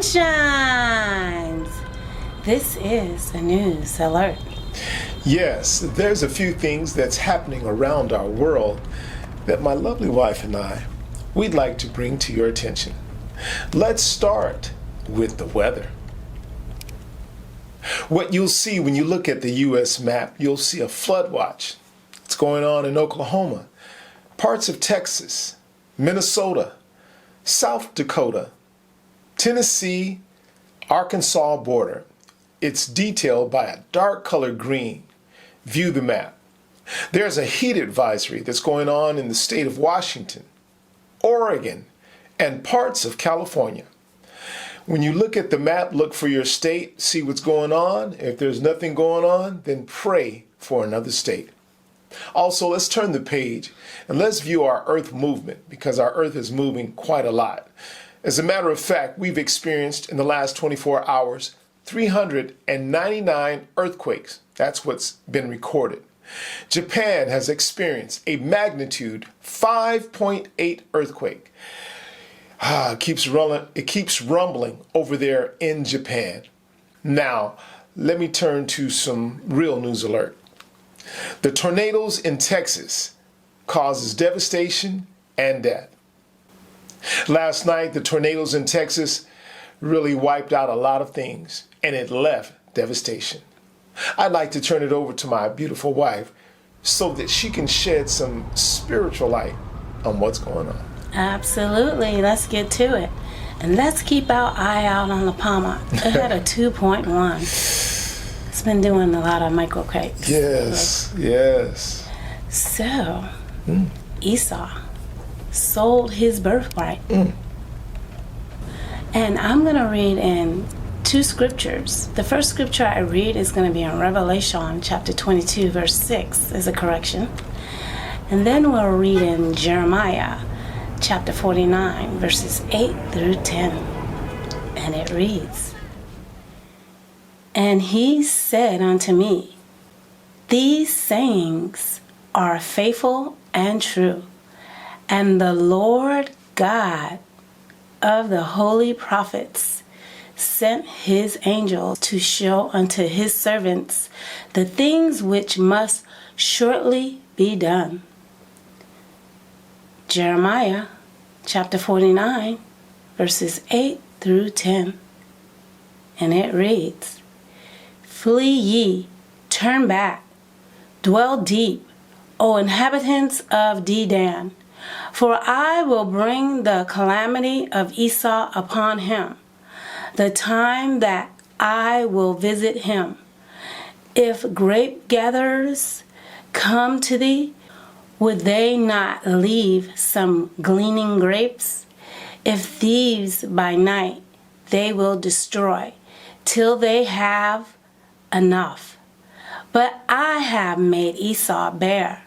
sunshines. This is a news alert. Yes, there's a few things that's happening around our world that my lovely wife and we'd like to bring to your attention. Let's start with the weather. What you'll see when you look at the U.S. map, you'll see a flood watch. It's going on in Oklahoma, parts of Texas, Minnesota, South Dakota, Tennessee, Arkansas border. It's detailed by a dark color green. View the map. There's a heat advisory that's going on in the state of Washington, Oregon, and parts of California. When you look at the map, look for your state, see what's going on. If there's nothing going on, then pray for another state. Also, let's turn the page and let's view our Earth movement, because our Earth is moving quite a lot. As a matter of fact, we've experienced in the last 24 hours 399 earthquakes. That's what's been recorded. Japan has experienced a magnitude 5.8 earthquake. It keeps rumbling over there in Japan. Now, let me turn to some real news alert. The tornadoes in Texas causes devastation and death. Last night, the tornadoes in Texas really wiped out a lot of things, and it left devastation. I'd like to turn it over to my beautiful wife so that she can shed some spiritual light on what's going on. Absolutely. Let's get to it. And let's keep our eye out on La Palma. It had a 2.1. It's been doing a lot of microquakes. Yes. So, Esau sold his birthright. And I'm going to read in two scriptures. The first scripture I read is going to be in Revelation chapter 22, verse 6 as a correction. And then we'll read in Jeremiah chapter 49, verses 8 through 10. And it reads, "And he said unto me, These sayings are faithful and true, and the Lord God of the holy prophets sent his angel to show unto his servants the things which must shortly be done." Jeremiah chapter 49, verses 8 through 10. And it reads, "Flee ye, turn back, dwell deep, O inhabitants of Dedan, for I will bring the calamity of Esau upon him, the time that I will visit him. If grape gatherers come to thee, would they not leave some gleaning grapes? If thieves by night, they will destroy, till they have enough. But I have made Esau bare.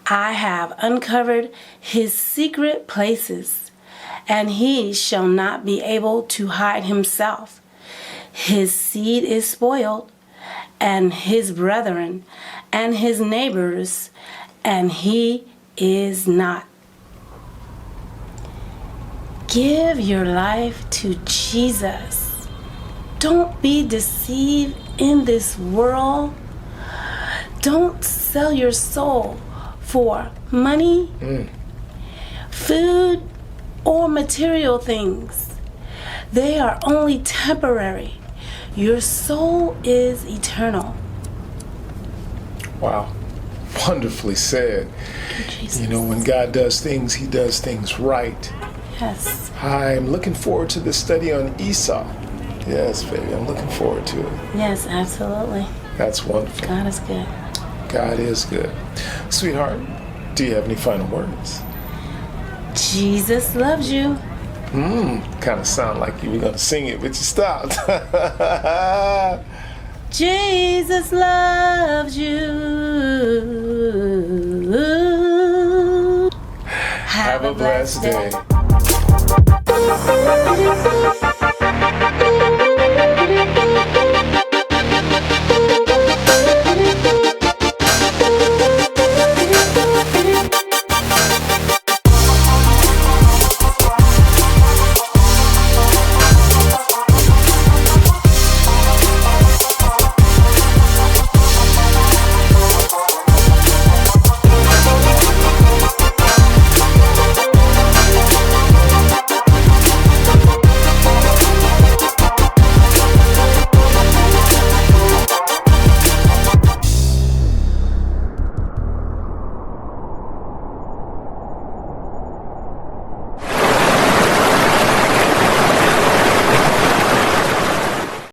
I have uncovered his secret places, and he shall not be able to hide himself. His seed is spoiled, and his brethren, and his neighbors, and he is not." Give your life to Jesus. Don't be deceived in this world. Don't sell your soul for money, food, or material things. They are only temporary. Your soul is eternal. Wow. Wonderfully said. Jesus. You know, when God does things, he does things right. Yes. I'm looking forward to the study on Esau. Yes, baby, I'm looking forward to it. Yes, absolutely. That's wonderful. God is good. God is good. Sweetheart, do you have any final words? Jesus loves you. Kind of sound like you were going to sing it, but you stopped. Jesus loves you. Have a blessed day.